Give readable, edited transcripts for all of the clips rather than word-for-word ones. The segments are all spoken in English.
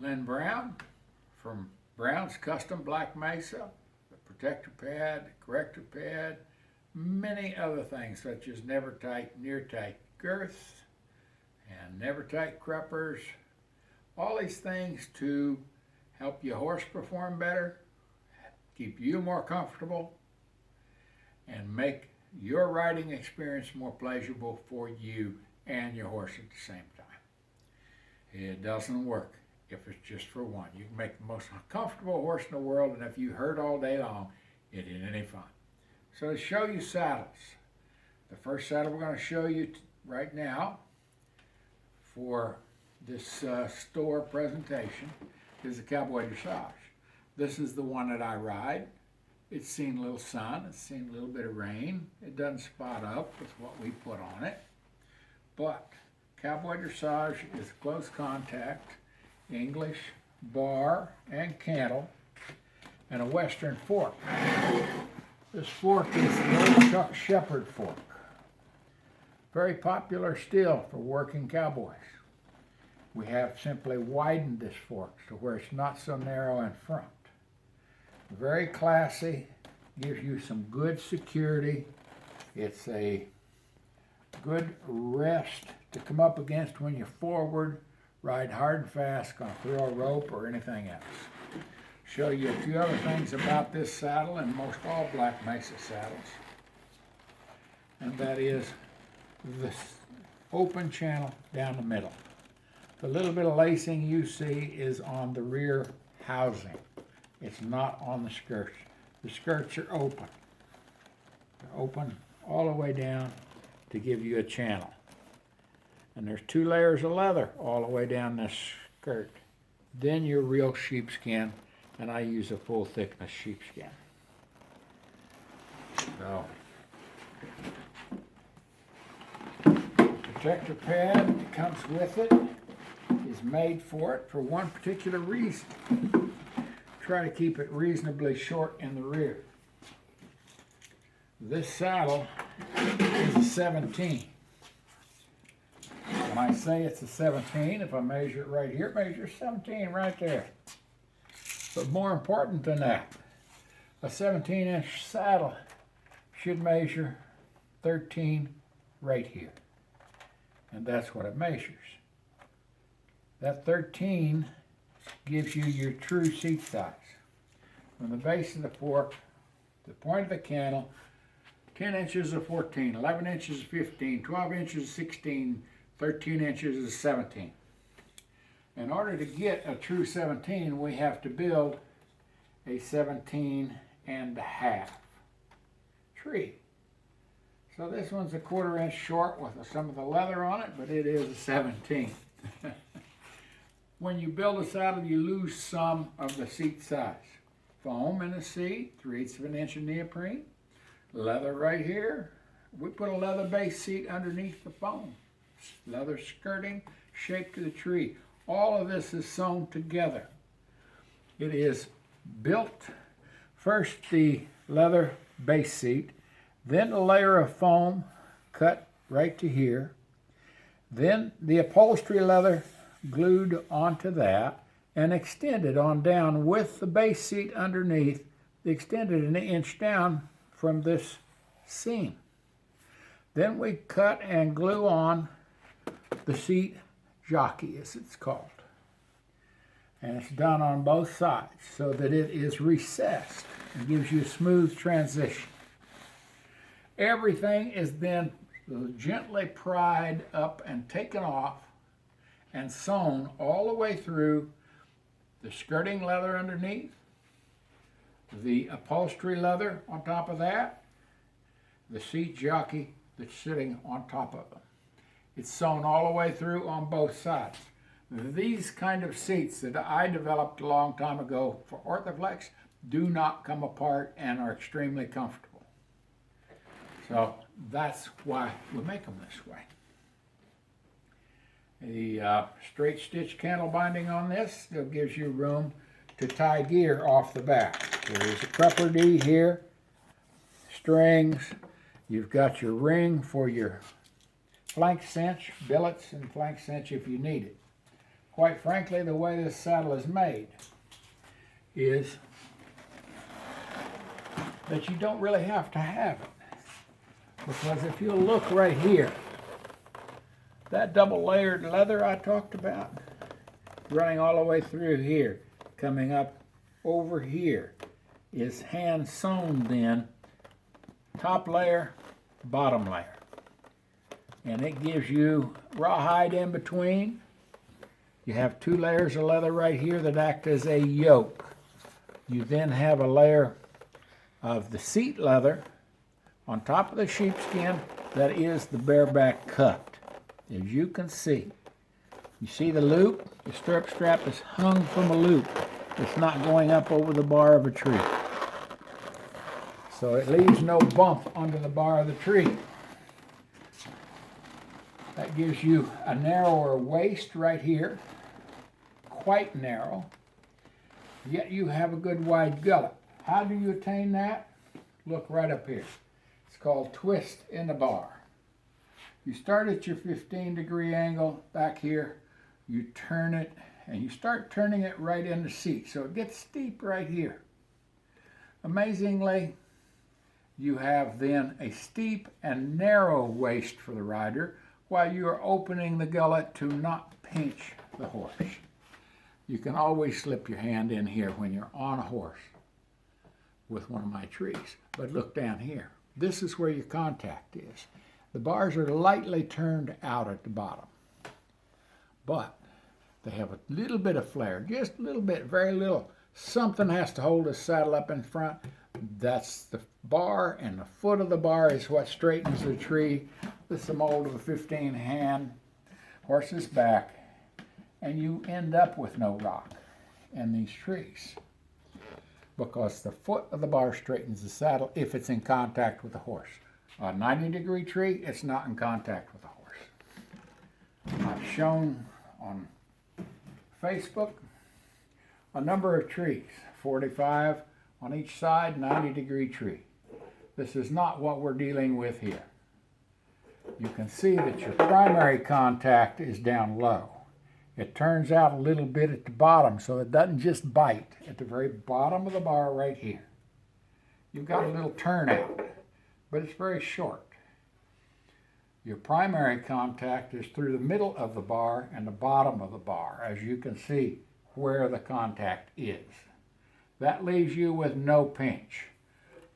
Lynn Brown from Brown's Custom Black Mesa, the protector pad, corrector pad, many other things such as never tight, near tight girths, and never tight cruppers. All these things to help your horse perform better, keep you more comfortable, and make your riding experience more pleasurable for you and your horse at the same time. It doesn't work if it's just for one. You can make the most comfortable horse in the world, and if you hurt all day long, it ain't any fun. So to show you saddles, the first saddle we're going to show you right now for this store presentation is the Cowboy Dressage. This is the one that I ride. It's seen a little sun, it's seen a little bit of rain. It doesn't spot up with what we put on it. But Cowboy Dressage is close contact, English, bar, and cantle, and a western fork. This fork is the old Chuck Shepard fork. Very popular still for working cowboys. We have simply widened this fork to where it's not so narrow in front. Very classy, gives you some good security. It's a good rest to come up against when you're forward, ride hard and fast, gonna throw a rope or anything else. Show you a few other things about this saddle and most all Black Mesa saddles. And that is this open channel down the middle. The little bit of lacing you see is on the rear housing. It's not on the skirts. The skirts are open. They're open all the way down to give you a channel. And there's 2 layers of leather all the way down this skirt. Then your real sheepskin, and I use a full thickness sheepskin. So, protector pad that comes with it is made for it for one particular reason. Try to keep it reasonably short in the rear. This saddle is a 17. When I say it's a 17, if I measure it right here, it measures 17 right there. But more important than that, a 17-inch saddle should measure 13 right here. And that's what it measures. That 13 gives you your true seat size. From the base of the fork, the point of the cantle, 10 inches is 14, 11 inches is 15, 12 inches is 16, 13 inches is 17. In order to get a true 17, we have to build a 17.5 tree. So this one's a 1/4 inch short with some of the leather on it, but it is a 17. When you build a saddle, you lose some of the seat size. Foam in the seat, 3/8 of an inch of neoprene. Leather right here. We put a leather base seat underneath the foam. Leather skirting, shaped to the tree. All of this is sewn together. It is built, first the leather base seat, then a layer of foam cut right to here, then the upholstery leather glued onto that and extended on down with the base seat underneath, extended an inch down from this seam. Then we cut and glue on the seat jockey, as it's called. And it's done on both sides so that it is recessed and gives you a smooth transition. Everything is then gently pried up and taken off and sewn all the way through the skirting leather underneath, the upholstery leather on top of that, the seat jockey that's sitting on top of them. It's sewn all the way through on both sides. These kind of seats that I developed a long time ago for Orthoflex do not come apart and are extremely comfortable. So that's why we make them this way. The straight stitch cantle binding on this still gives you room to tie gear off the back. So there's a crupper D here, strings, you've got your ring for your flank cinch, billets and flank cinch if you need it. quite frankly, the way this saddle is made is that you don't really have to have it. Because if you look right here, that double layered leather I talked about, running all the way through here, coming up over here, is hand sewn then, top layer, bottom layer. And it gives you rawhide in between. You have 2 layers of leather right here that act as a yoke. You then have a layer of the seat leather on top of the sheepskin that is the bareback cut. As you can see, you see the loop? The stirrup strap is hung from a loop. It's not going up over the bar of a tree. So it leaves no bump under the bar of the tree. That gives you a narrower waist right here, quite narrow, yet you have a good wide gullet. How do you attain that? Look right up here. It's called twist in the bar. You start at your 15-degree angle back here, you turn it, and you start turning it right in the seat, so it gets steep right here. Amazingly, you have then a steep and narrow waist for the rider, while you are opening the gullet to not pinch the horse. You can always slip your hand in here when you're on a horse with one of my trees. But look down here. This is where your contact is. The bars are lightly turned out at the bottom, but they have a little bit of flare, just a little bit, very little. Something has to hold the saddle up in front. That's the bar, and the foot of the bar is what straightens the tree. This is a mold of a 15-hand horse's back, and you end up with no rock in these trees because the foot of the bar straightens the saddle if it's in contact with the horse. A 90-degree tree, it's not in contact with the horse. I've shown on Facebook a number of trees, 45 on each side, 90-degree tree. This is not what we're dealing with here. You can see that your primary contact is down low. It turns out a little bit at the bottom so it doesn't just bite at the very bottom of the bar right here. You've got a little turnout, but it's very short. Your primary contact is through the middle of the bar and the bottom of the bar, as you can see where the contact is. That leaves you with no pinch.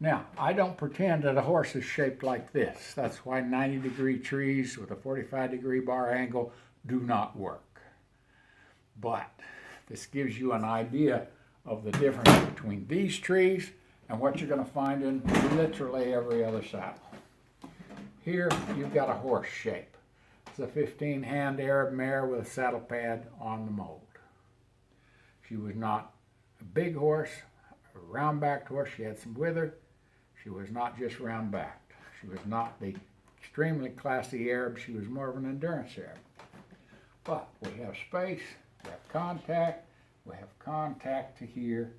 Now, I don't pretend that a horse is shaped like this. That's why 90-degree trees with a 45-degree bar angle do not work. But this gives you an idea of the difference between these trees and what you're going to find in literally every other saddle. Here, you've got a horse shape. It's a 15-hand Arab mare with a saddle pad on the mold. She was not a big horse, a round-backed horse. She had some wither. She was not just round-backed. She was not the extremely classy Arab. She was more of an endurance Arab. But we have space, we have contact to here,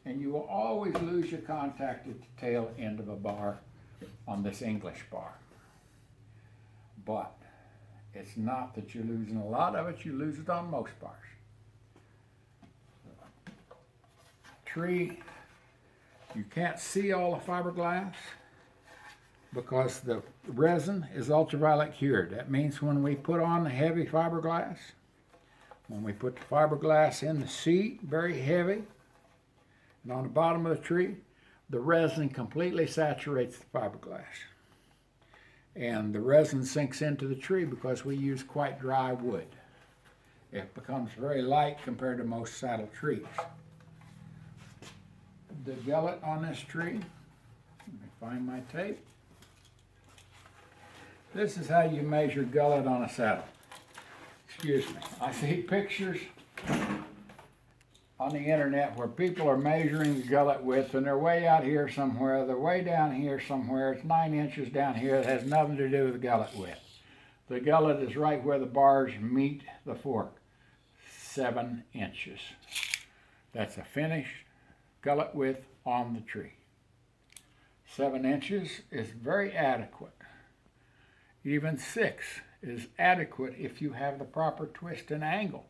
and you will always lose your contact at the tail end of a bar on this English bar. But it's not that you're losing a lot of it, you lose it on most bars. Tree, you can't see all the fiberglass because the resin is ultraviolet cured. That means when we put on the heavy fiberglass, when we put the fiberglass in the seat, very heavy, and on the bottom of the tree, the resin completely saturates the fiberglass. And the resin sinks into the tree because we use quite dry wood. It becomes very light compared to most saddle trees. The gullet on this tree, let me find my tape. This is how you measure gullet on a saddle. Excuse me. I see pictures on the internet where people are measuring the gullet width, and they're way out here somewhere, they're way down here somewhere, it's 9 inches down here. It has nothing to do with the gullet width. The gullet is right where the bars meet the fork, 7 inches. That's a finished gullet width on the tree. 7 inches is very adequate. Even 6 is adequate if you have the proper twist and angle.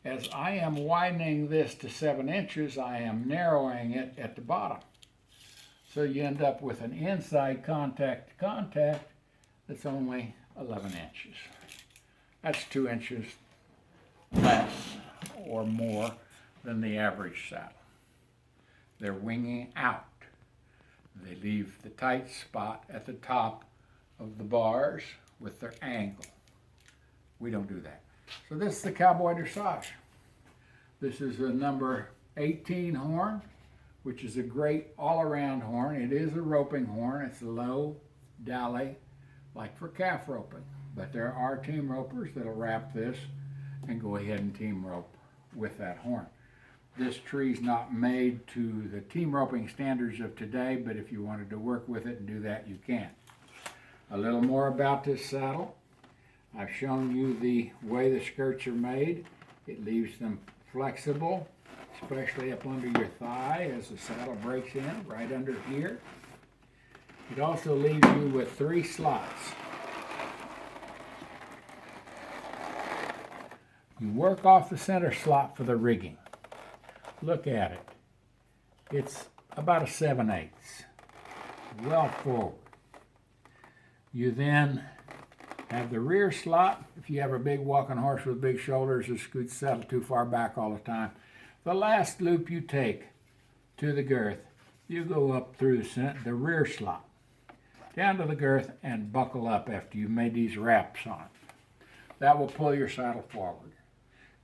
as I am widening this to 7 inches, I am narrowing it at the bottom. So you end up with an inside contact to contact that's only 11 inches. That's 2 inches less or more than the average saddle. They're winging out. They leave the tight spot at the top of the bars with their angle. We don't do that. So this is the Cowboy Dressage. This is a number 18 horn, which is a great all-around horn. It is a roping horn. It's a low dolly, like for calf roping. But there are team ropers that'll wrap this and go ahead and team rope with that horn. This tree's not made to the team roping standards of today, but if you wanted to work with it and do that, you can. A little more about this saddle. I've shown you the way the skirts are made. It leaves them flexible, especially up under your thigh as the saddle breaks in, right under here. It also leaves you with 3 slots. You work off the center slot for the rigging. Look at it. It's about a 7/8, well forward. You then have the rear slot. If you have a big walking horse with big shoulders that scoots the saddle too far back all the time, the last loop you take to the girth, you go up through the rear slot, down to the girth, and buckle up after you've made these wraps on it. That will pull your saddle forward.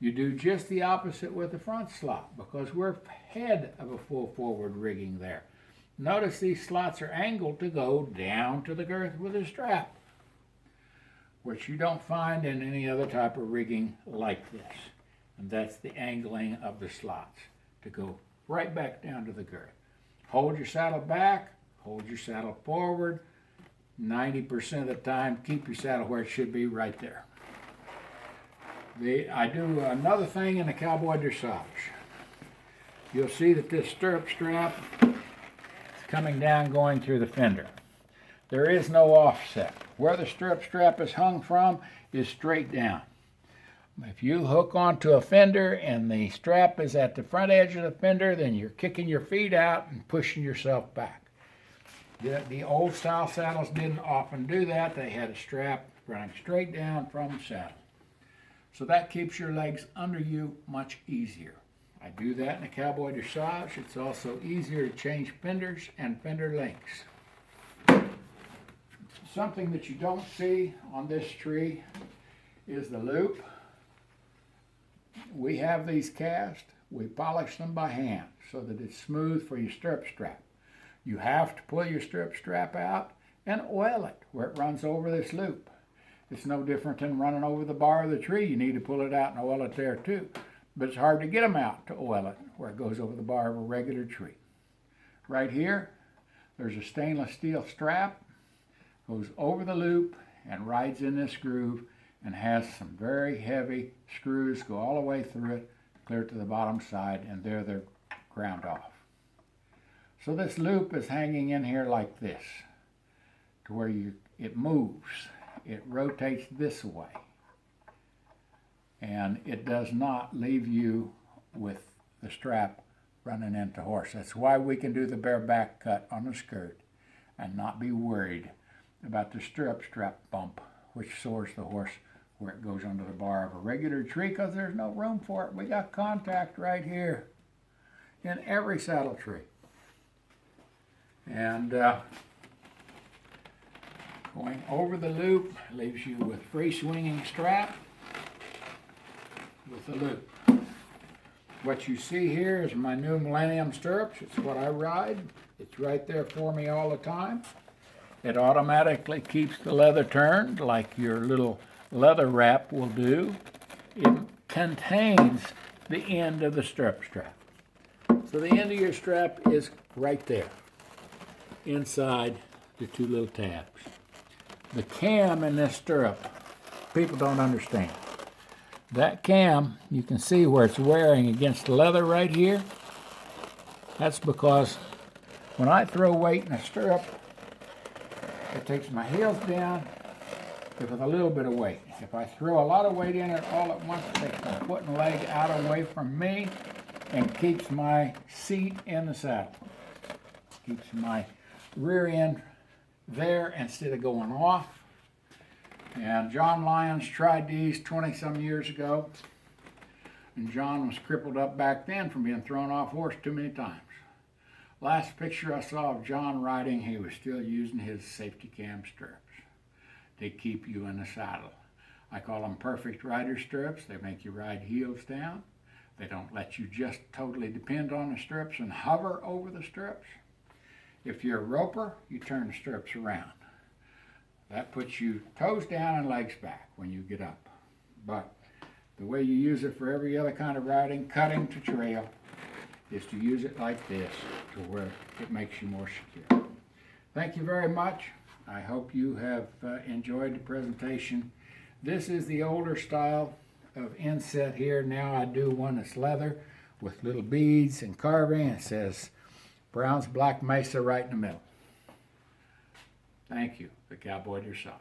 You do just the opposite with the front slot because we're ahead of a full forward rigging there. Notice these slots are angled to go down to the girth with a strap, which you don't find in any other type of rigging like this. And that's the angling of the slots to go right back down to the girth. Hold your saddle back, hold your saddle forward. 90% of the time, keep your saddle where it should be, right there. I do another thing in the Cowboy Dressage. You'll see that this stirrup strap is coming down going through the fender. There is no offset. Where the stirrup strap is hung from is straight down. If you hook onto a fender and the strap is at the front edge of the fender, then you're kicking your feet out and pushing yourself back. The old style saddles didn't often do that. They had a strap running straight down from the saddle. So that keeps your legs under you much easier. I do that in the Cowboy Dressage. It's also easier to change fenders and fender links. Something that you don't see on this tree is the loop. We have these cast. We polish them by hand so that it's smooth for your stirrup strap. You have to pull your stirrup strap out and oil it where it runs over this loop. It's no different than running over the bar of the tree. You need to pull it out and oil it there too. But it's hard to get them out to oil it where it goes over the bar of a regular tree. Right here, there's a stainless steel strap, goes over the loop and rides in this groove and has some very heavy screws go all the way through it, clear to the bottom side, and there they're ground off. So this loop is hanging in here like this, to where it moves. It rotates this way, and it does not leave you with the strap running into horse. That's why we can do the bareback cut on the skirt and not be worried about the stirrup strap bump, which sores the horse where it goes under the bar of a regular tree, because there's no room for it. We got contact right here in every saddle tree. And going over the loop leaves you with free swinging strap with the loop. What you see here is my new Millennium stirrups. It's what I ride. It's right there for me all the time. It automatically keeps the leather turned like your little leather wrap will do. It contains the end of the stirrup strap. So the end of your strap is right there inside the 2 little tabs. The cam in this stirrup, people don't understand. That cam, you can see where it's wearing against the leather right here. That's because when I throw weight in a stirrup, it takes my heels down with a little bit of weight. If I throw a lot of weight in it all at once, it takes my foot and leg out away from me and keeps my seat in the saddle. Keeps my rear end there instead of going off. And John Lyons tried these 20-some years ago. And John was crippled up back then from being thrown off horse too many times. Last picture I saw of John riding, he was still using his safety cam stirrups. They keep you in the saddle. I call them perfect rider stirrups. They make you ride heels down. They don't let you just totally depend on the stirrups and hover over the stirrups. If you're a roper, you turn the stirrups around. That puts you toes down and legs back when you get up. But the way you use it for every other kind of riding, cutting to trail, is to use it like this to where it makes you more secure. Thank you very much. I hope you have enjoyed the presentation. This is the older style of inset here. Now I do one that's leather with little beads and carving. It says Brown's Black Mesa right in the middle. Thank you, the Cowboy Dressage.